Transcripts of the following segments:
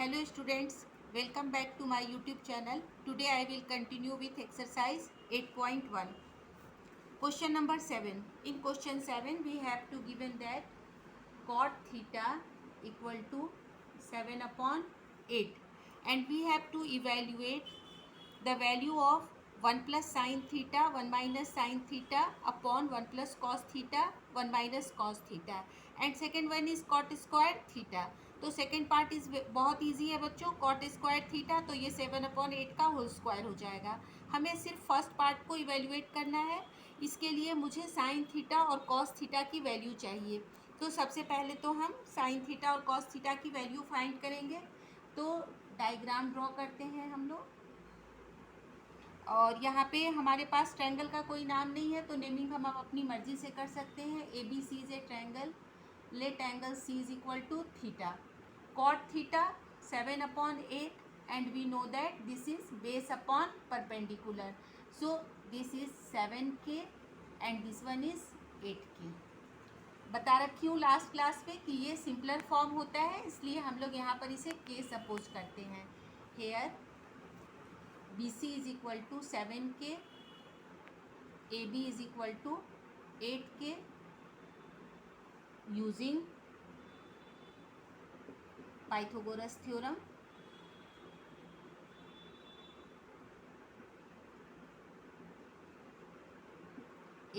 Hello students, welcome back to my YouTube channel. Today I will continue with exercise 8.1. Question number 7. In question 7 we have to given that cot theta equal to 7 upon 8 and we have to evaluate the value of 1 plus sin theta 1 minus sin theta upon 1 plus cos theta 1 minus cos theta and second one is cot square theta. तो second part is बहुत easy है बच्चों. Cot square theta तो ये 7/8 का whole square हो जाएगा. हमें सिर्फ फर्स्ट पार्ट को इवेल्युएट करना है. इसके लिए मुझे साइन थीटा और कॉस थीटा की वैल्यू चाहिए. तो सबसे पहले तो हम साइन थीटा और कॉस थीटा की वैल्यू फाइंड करेंगे. तो डायग्राम ड्रॉ करते हैं हम लोग. और यहाँ पे हमारे पास ट्रायंगल का कोई नाम नहीं है तो नेमिंग हम अपनी मर्जी से कर सकते हैं. A B C is a triangle. Let angle C is equal to theta. cot theta 7/8 and we know that this is base upon perpendicular. So this is 7k and this one is 8k. बता रखी हूँ last class में कि ये simpler form होता है इसलिए हम लोग यहाँ पर इसे k सपोज करते हैं. Here BC is equal to 7k, AB is equal to 8k using Pythagoras theorem.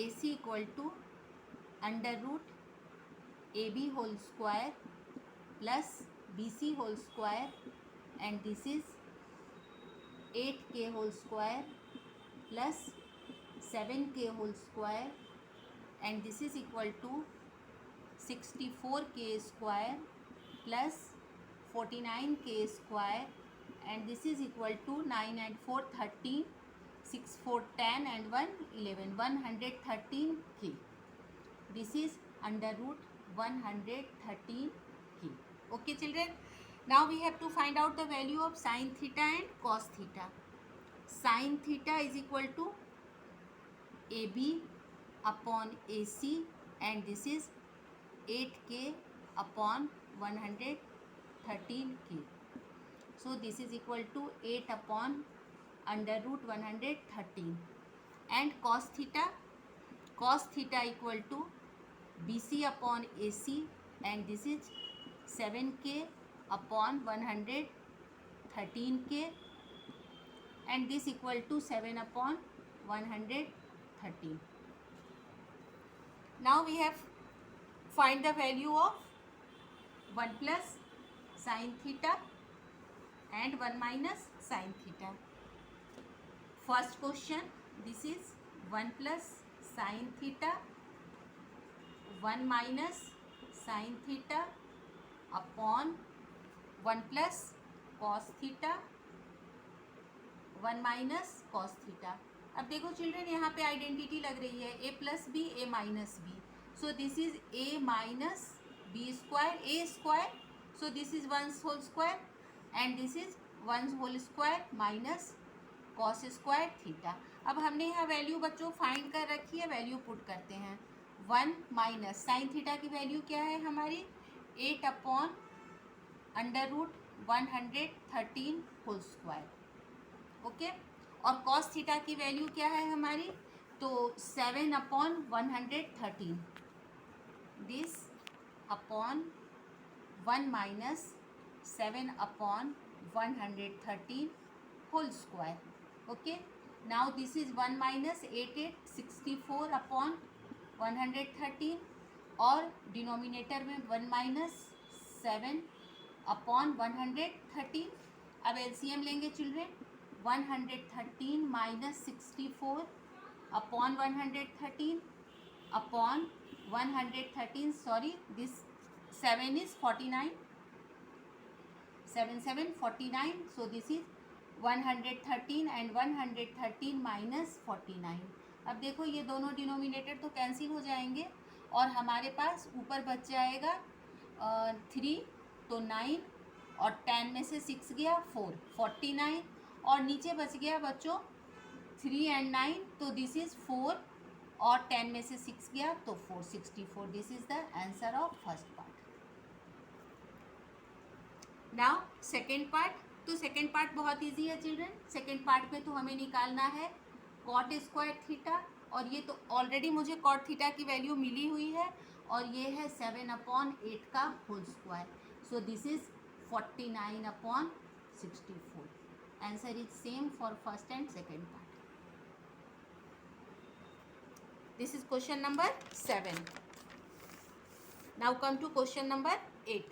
AC equal to under root AB whole square plus BC whole square and this is 8k whole square plus 7k whole square and this is equal to 64k square plus 49k square and this is equal to 9 and 4 13, 6 4 10 and 1 11, 113k. This is under root 113k. Okay children, now we have to find out the value of sin theta and cos theta. Sin theta is equal to AB upon AC and this is 8k upon 113k. So this is equal to 8 upon under root 113 and cos theta equal to BC upon AC and this is 7k upon 113k and this equal to 7 upon 113. Now we have find the value of 1 plus sin theta and 1 minus sin theta. First question, this is 1 plus sin theta 1 minus sin theta upon 1 plus cos theta 1 minus cos theta. अब देखो children यहाँ पे identity लग रही है a plus B a minus B. So this is a minus b square a square. So this is 1 whole square and this is 1 whole square minus cos square theta. अब हमने यहाँ value बच्चों find कर रखी है. Value put करते हैं. 1 minus sine theta की वैल्यू क्या है हमारी 8 upon under root 113 whole square. Okay. और cos थीटा की वैल्यू क्या है हमारी तो 7 upon 113 this upon 1 minus 7 upon 113 whole square. Okay. Now this is 1 minus 64 upon 113 और डिनोमिनेटर में 1 minus 7 upon 113. अब LCM लेंगे children. 113 minus 64 upon 113 upon 113. Sorry, this 7 is 49. 7 7 49. So this is 113 and 113 minus 49. अब देखो ये दोनों डिनोमिनेटर तो कैंसिल हो जाएंगे और हमारे पास ऊपर बच जाएगा 3 तो 9 और 10 में से 6 गया 4 49 और नीचे बच गया बच्चों 3 and 9 तो दिस इज 4 और 10 में से 6 गया तो 464. This is the answer of first part. Now second part, तो सेकेंड पार्ट बहुत इजी है चिल्ड्रन। सेकेंड पार्ट में तो हमें निकालना है कॉट स्क्वायर थीटा, और ये तो ऑलरेडी मुझे कॉट थीटा की वैल्यू मिली हुई है, और ये है 7/8 का whole square. So this is 49/64। Answer is same for first and second part. This is question number 7. Now come to question number 8.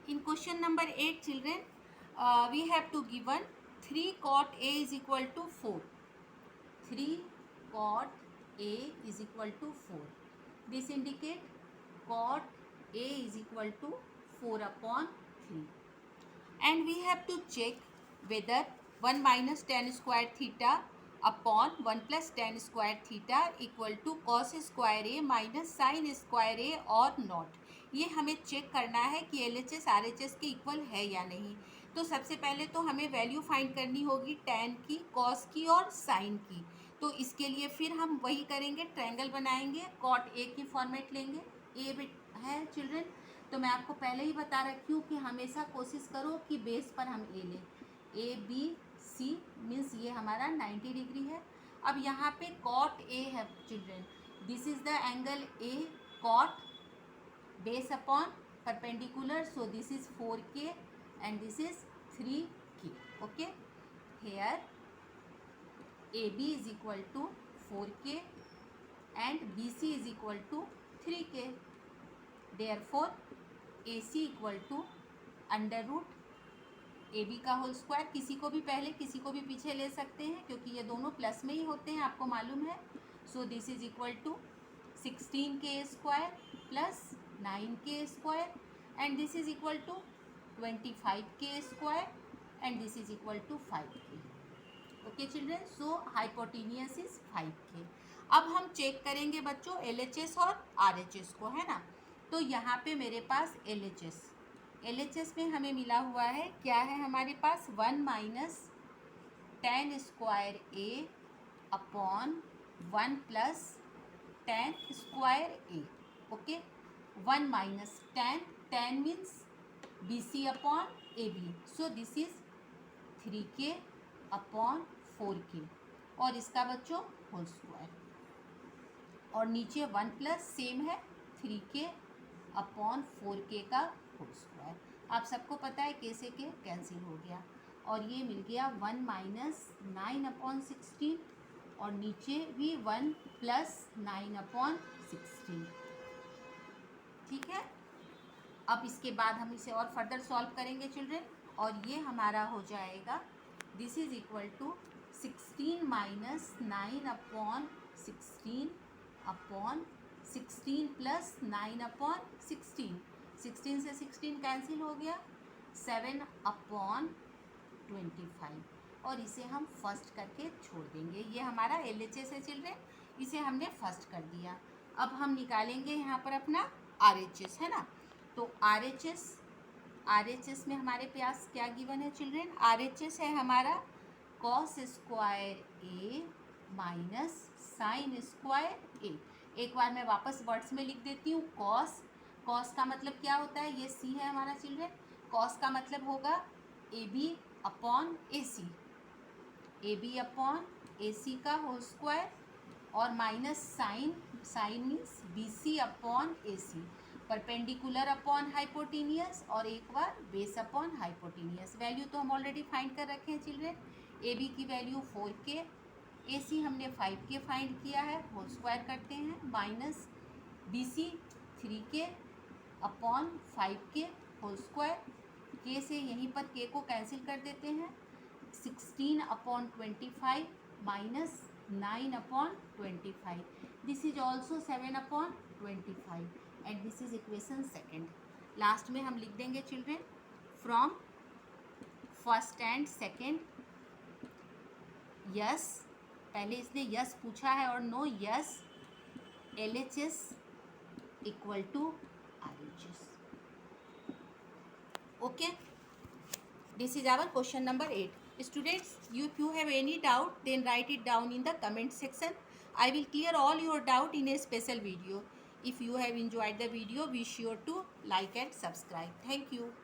In question number 8 children, we have to given 3 cot A is equal to 4. 3 cot A is equal to 4. This indicate cot A is equal to 4/3. And we have to check whether 1 minus tan square theta upon 1 plus tan square theta equal to cos square A minus sin square A or not. ये हमें check करना है कि LHS RHS के equal है या नहीं। तो सबसे पहले तो हमें वैल्यू फाइंड करनी होगी tan की, cos की और sin की। तो इसके लिए फिर हम वही करेंगे, ट्रायंगल बनाएंगे, cot A की फॉर्मेट लेंगे। A है चिल्ड्रन, तो मैं आपको पहले ही बता रखी हूँ कि हमेशा कोशिश करो कि बेस पर हम ए लें। ABC मीन्स ये हमारा 90 डिग्री है। अब यहाँ पे कॉट ए है children, this is the angle A cot base upon perpendicular, so this is 4K and this is 3K. Okay, here AB is equal to 4K and BC is equal to 3K. Therefore AC equal to under root AB का whole square, किसी को भी पहले किसी को भी पीछे ले सकते हैं क्योंकि ये दोनों प्लस में ही होते हैं, आपको मालूम है। So this is equal to 16K square plus 9K square and this is equal to 25K square and this is equal to 5K. Okay children, so hypotenuse is 5K. अब हम चेक करेंगे बच्चों LHS और RHS को, है ना। तो यहाँ पे मेरे पास LHS में हमें मिला हुआ है, क्या है हमारे पास, 1 minus tan square A upon 1 plus tan square A. Okay, 1 minus tan means BC upon AB, so this is 3K upon 4K और इसका बच्चों होल स्क्वायर, और नीचे 1 प्लस सेम है 3K अपॉन 4K का होल स्क्वायर। आप सबको पता है K से K कैंसिल हो गया और ये मिल गया 1 माइनस 9/16 और नीचे भी 1 प्लस 9/16. ठीक है, अब इसके बाद हम इसे और फर्दर सॉल्व करेंगे चिल्ड्रन, और ये हमारा हो जाएगा, this is equal to 16 minus 9/16 upon 16 plus 9/16, 16 से 16 कैंसिल हो गया, 7/25 और इसे हम फर्स्ट करके छोड़ देंगे। ये हमारा LHS है चिल्ड्रन, इसे हमने फर्स्ट कर दिया। अब हम निकालेंगे यहाँ पर अपना RHS, है ना। तो RHS में हमारे पास क्या गिवन है चिल्ड्रन, RHS है हमारा cos square A minus sine square A. एक बार मैं वापस वर्ड्स में लिख देती हूँ, कॉस का मतलब क्या होता है, ये C है हमारा चिल्ड्रन, कॉस का मतलब होगा AB upon AC, AB upon AC का होल स्क्वायर और minus sine means BC upon AC, perpendicular upon hypotenuse और एक बार बेस अपॉन हाइपोटेनियस। वैल्यू तो हम ऑलरेडी फाइंड कर रखे हैं चिल्ड्रन, AB की वैल्यू 4K, AC हमने 5K फाइंड किया है, होल स्क्वायर करते हैं, minus BC 3K upon 5K whole square, K से यहीं पर K को कैंसिल कर देते हैं, 16/25 minus 9/25, this is also 7/25 and this is equation second. Last में हम लिख देंगे children from first and second, yes, पहले इसने यस पूछा है और no, yes LHS equal to RHS. Okay, this is our question number 8. Students, if you have any doubt, then write it down in the comment section. I will clear all your doubt in a special video. If you have enjoyed the video, be sure to like and subscribe. Thank you.